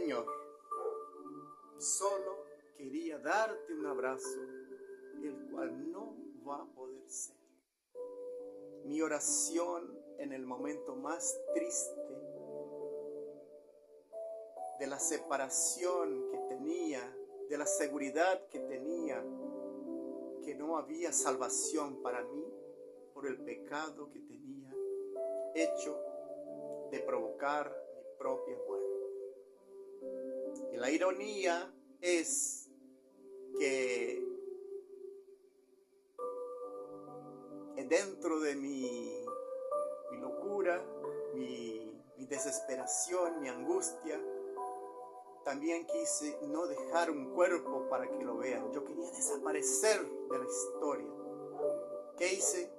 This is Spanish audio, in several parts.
Señor, solo quería darte un abrazo, el cual no va a poder ser. Mi oración en el momento más triste de la separación que tenía, de la seguridad que tenía, que no había salvación para mí por el pecado que tenía hecho de provocar mi propia muerte. Y la ironía es que dentro de mi locura, mi desesperación, mi angustia, también quise no dejar un cuerpo para que lo vean. Yo quería desaparecer de la historia. ¿Qué hice?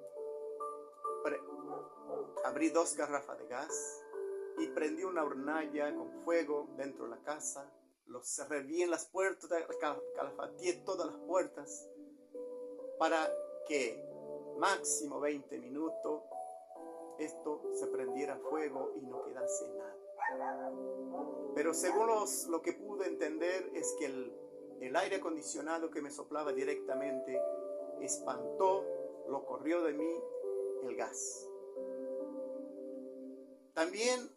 Abrí 2 garrafas de gas y prendí una hornalla con fuego dentro de la casa. Lo cerré bien las puertas, calafateé todas las puertas para que máximo 20 minutos esto se prendiera fuego y no quedase nada. Pero según lo que pude entender es que el aire acondicionado que me soplaba directamente espantó, lo corrió de mí el gas. También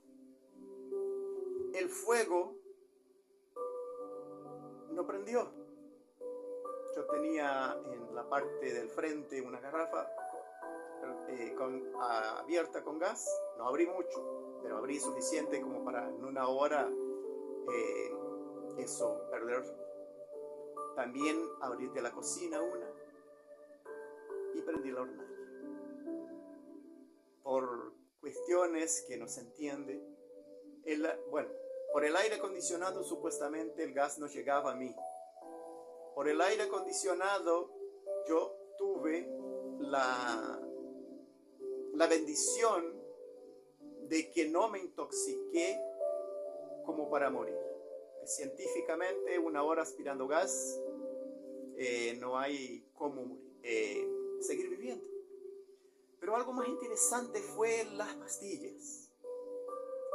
el fuego no prendió. Yo tenía en la parte del frente una garrafa abierta con gas. No abrí mucho, pero abrí suficiente como para en una hora perder. También abrí de la cocina una y prendí la hornalla. Por cuestiones que no se entiende, por el aire acondicionado supuestamente el gas no llegaba a mí. Por el aire acondicionado yo tuve la bendición de que no me intoxiqué como para morir. Científicamente, 1 hora aspirando gas, no hay cómo seguir viviendo. Pero algo más interesante fue las pastillas.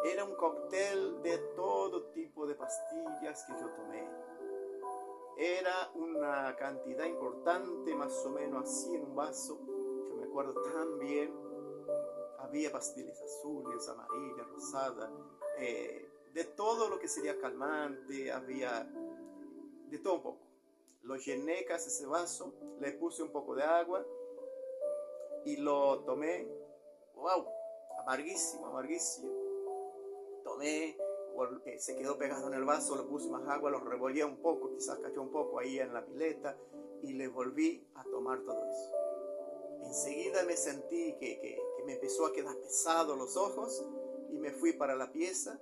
Era un cóctel de todo tipo de pastillas que yo tomé. Era una cantidad importante, más o menos así en un vaso. Yo me acuerdo tan bien. Había pastillas azules, amarillas, rosadas, de todo lo que sería calmante, había de todo un poco. Lo llené casi ese vaso, le puse un poco de agua y lo tomé. ¡Wow! Amarguísimo, amarguísimo. Tomé, se quedó pegado en el vaso, le puse más agua, lo revolví un poco, quizás cayó un poco ahí en la pileta y le volví a tomar todo eso. Enseguida me sentí que me empezó a quedar pesado los ojos y me fui para la pieza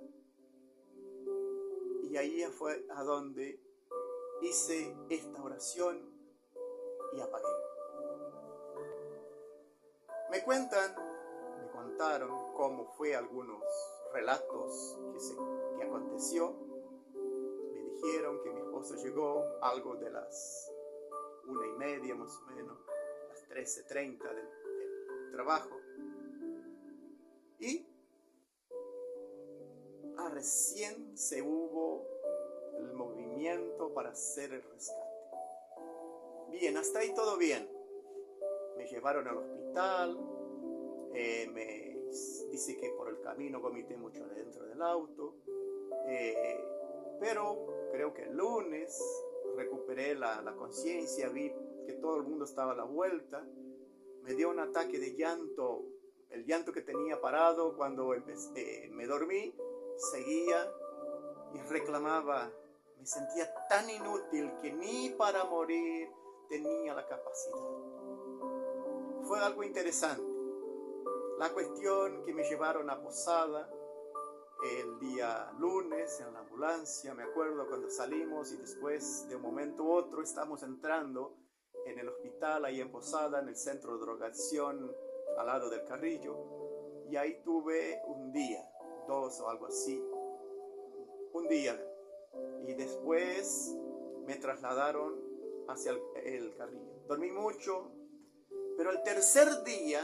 y ahí fue a donde hice esta oración y apagué. Me contaron cómo fue algunos relatos que aconteció. Me dijeron que mi esposa llegó algo de las 1:30 más o menos, las 13:30 del trabajo, y recién se hubo el movimiento para hacer el rescate. Bien, hasta ahí todo bien. Me llevaron al hospital, me dice que por el camino vomité mucho dentro del auto, pero creo que el lunes recuperé la conciencia, vi que todo el mundo estaba a la vuelta, me dio un ataque de llanto, el llanto que tenía parado cuando me dormí, seguía y reclamaba, me sentía tan inútil que ni para morir tenía la capacidad. Fue algo interesante. La cuestión que me llevaron a Posada el día lunes en la ambulancia, me acuerdo cuando salimos y después de un momento u otro estamos entrando en el hospital ahí en Posada, en el centro de drogadicción al lado del Carrillo, y ahí tuve un día, 2 o algo así, un día, y después me trasladaron hacia el Carrillo. Dormí mucho, pero el tercer día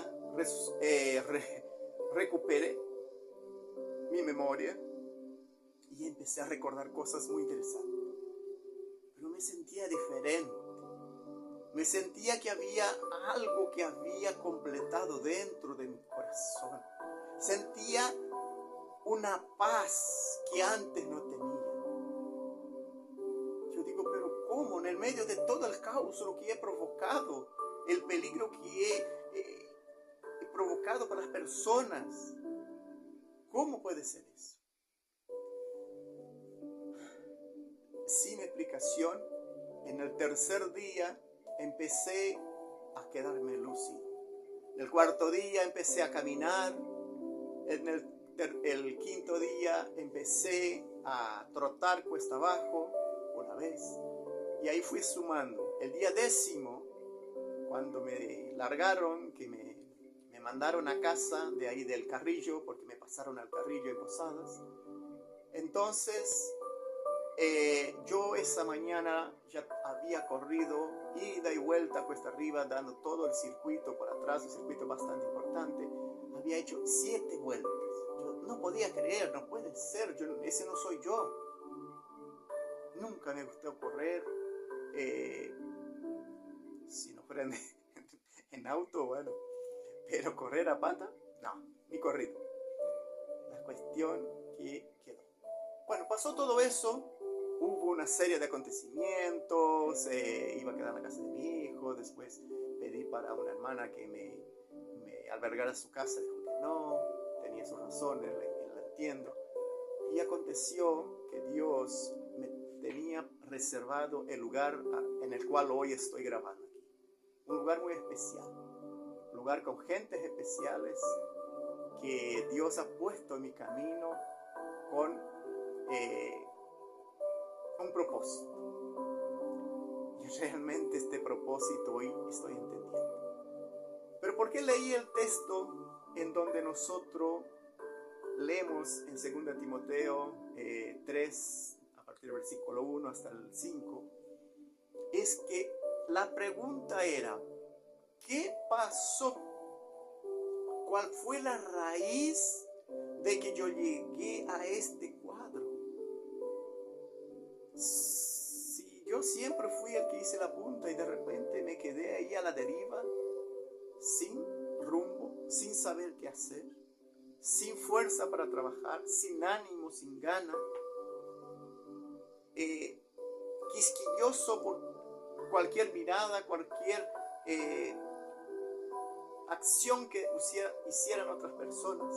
recuperé mi memoria y empecé a recordar cosas muy interesantes. Pero me sentía diferente. Me sentía que había algo que había completado dentro de mi corazón. Sentía una paz que antes no tenía. Yo digo, pero ¿cómo? En el medio de todo el caos, lo que he provocado, el peligro que he provocado para las personas, ¿cómo puede ser eso? Sin explicación, en el tercer día empecé a quedarme lúcido. En el cuarto día empecé a caminar. En el quinto día empecé a trotar cuesta abajo una vez. Y ahí fui sumando. El día 10, cuando me largaron, que me mandaron a casa de ahí del Carrillo, porque me pasaron al Carrillo en Posadas. Entonces, yo esa mañana ya había corrido ida y vuelta cuesta arriba, dando todo el circuito por atrás, un circuito bastante importante. Había hecho 7 vueltas. Yo no podía creer, no puede ser, ese no soy yo. Nunca me gustó correr. Si no fuera en auto, bueno. Pero correr a pata, no, ni corrido. La cuestión que quedó. Bueno, pasó todo eso. Hubo una serie de acontecimientos, iba a quedar en la casa de mi hijo, después pedí para una hermana que me albergara a su casa, dijo que no, tenía sus razones, la entiendo. Y aconteció que Dios me tenía reservado el lugar en el cual hoy estoy grabando aquí. Un lugar muy especial, un lugar con gentes especiales que Dios ha puesto en mi camino con un propósito. Y realmente este propósito hoy estoy entendiendo. Pero ¿por qué leí el texto en donde nosotros leemos en 2 Timoteo 3, a partir del versículo 1 hasta el 5? Es que la pregunta era, ¿qué pasó? ¿Cuál fue la raíz de que yo llegué a este cuadro? Si yo siempre fui el que hice la punta y de repente me quedé ahí a la deriva, sin rumbo, sin saber qué hacer, sin fuerza para trabajar, sin ánimo, sin ganas, quisquilloso por cualquier mirada, cualquier acción que hicieran otras personas,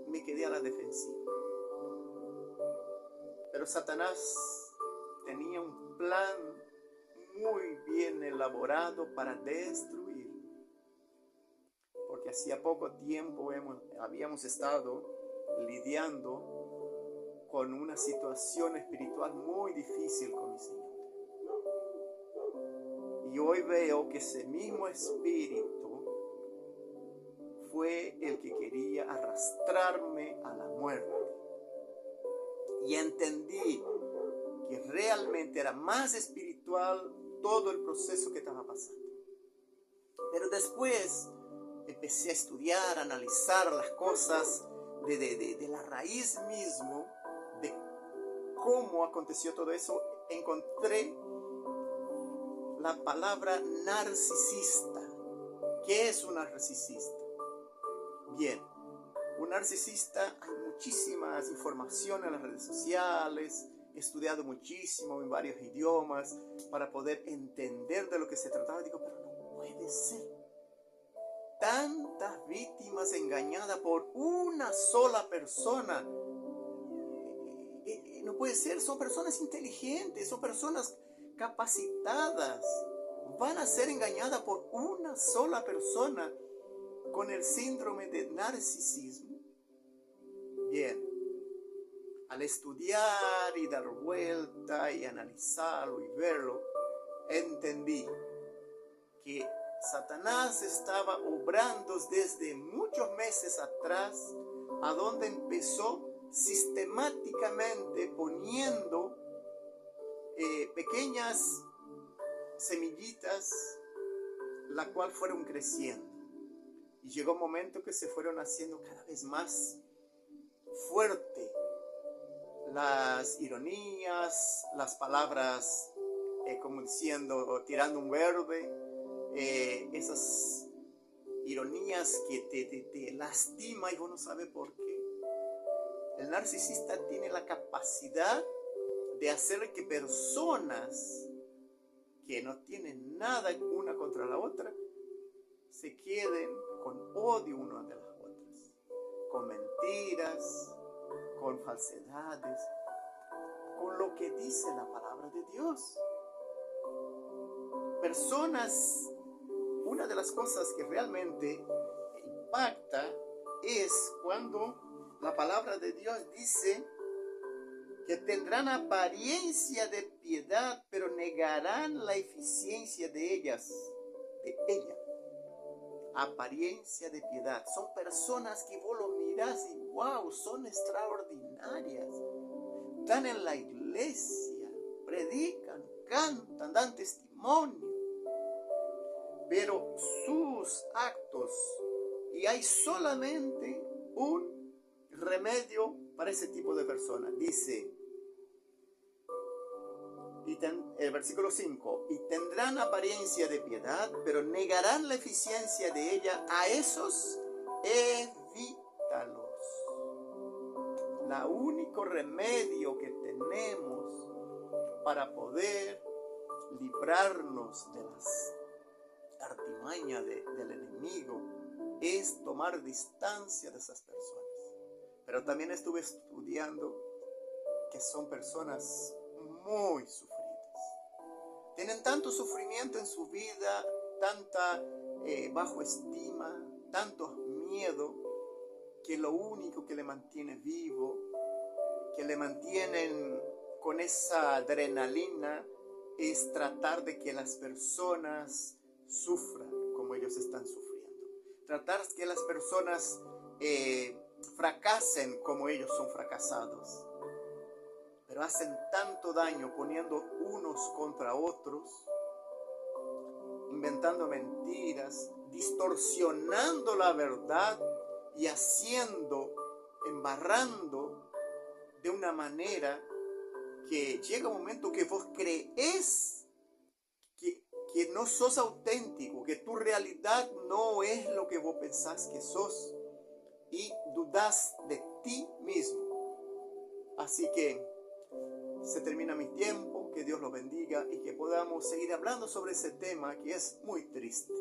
me quedé a la defensiva. Pero Satanás tenía un plan muy bien elaborado para destruir. Porque hacía poco tiempo habíamos estado lidiando con una situación espiritual muy difícil con mi Señor. Y hoy veo que ese mismo espíritu fue el que quería arrastrarme a la muerte. Y entendí que realmente era más espiritual todo el proceso que estaba pasando. Pero después empecé a estudiar, a analizar las cosas de la raíz mismo, de cómo aconteció todo eso. Encontré la palabra narcisista. ¿Qué es un narcisista? Bien, un narcisista, hay muchísimas informaciones en las redes sociales, he estudiado muchísimo en varios idiomas para poder entender de lo que se trataba. Digo, pero no puede ser. Tantas víctimas engañadas por una sola persona. No puede ser, son personas inteligentes, son personas capacitadas. Van a ser engañadas por una sola persona con el síndrome de narcisismo. Bien, al estudiar y dar vuelta y analizarlo y verlo, entendí que Satanás estaba obrando desde muchos meses atrás, a donde empezó sistemáticamente poniendo pequeñas semillitas, la cual fueron creciendo. Y llegó un momento que se fueron haciendo cada vez más fuerte las ironías, las palabras como diciendo, tirando un verde, esas ironías que te lastima y uno sabe por qué. El narcisista tiene la capacidad de hacer que personas que no tienen nada una contra la otra se queden con odio una de las otras, con mentiras, con falsedades, con lo que dice la palabra de Dios. Personas, una de las cosas que realmente impacta es cuando la palabra de Dios dice que tendrán apariencia de piedad, pero negarán la eficiencia de ella. Apariencia de piedad. Son personas que vos lo mirás y wow, son extraordinarias. Están en la iglesia, predican, cantan, dan testimonio. Pero sus actos, y hay solamente un remedio para ese tipo de personas. Dice, el versículo 5, y tendrán apariencia de piedad, pero negarán la eficiencia de ella. A esos evítalos. El único remedio que tenemos para poder librarnos de las artimañas del enemigo es tomar distancia de esas personas. Pero también estuve estudiando que son personas muy sufridas. Tienen tanto sufrimiento en su vida, tanta bajo estima, tantos miedos, que lo único que le mantiene vivo, que le mantienen con esa adrenalina, es tratar de que las personas sufran como ellos están sufriendo. Tratar que las personas fracasen como ellos son fracasados. Pero hacen tanto daño poniendo unos contra otros, inventando mentiras, distorsionando la verdad y embarrando de una manera que llega un momento que vos crees que no sos auténtico, que tu realidad no es lo que vos pensás que sos y dudás de ti mismo. Así que se termina mi tiempo, que Dios los bendiga y que podamos seguir hablando sobre ese tema que es muy triste.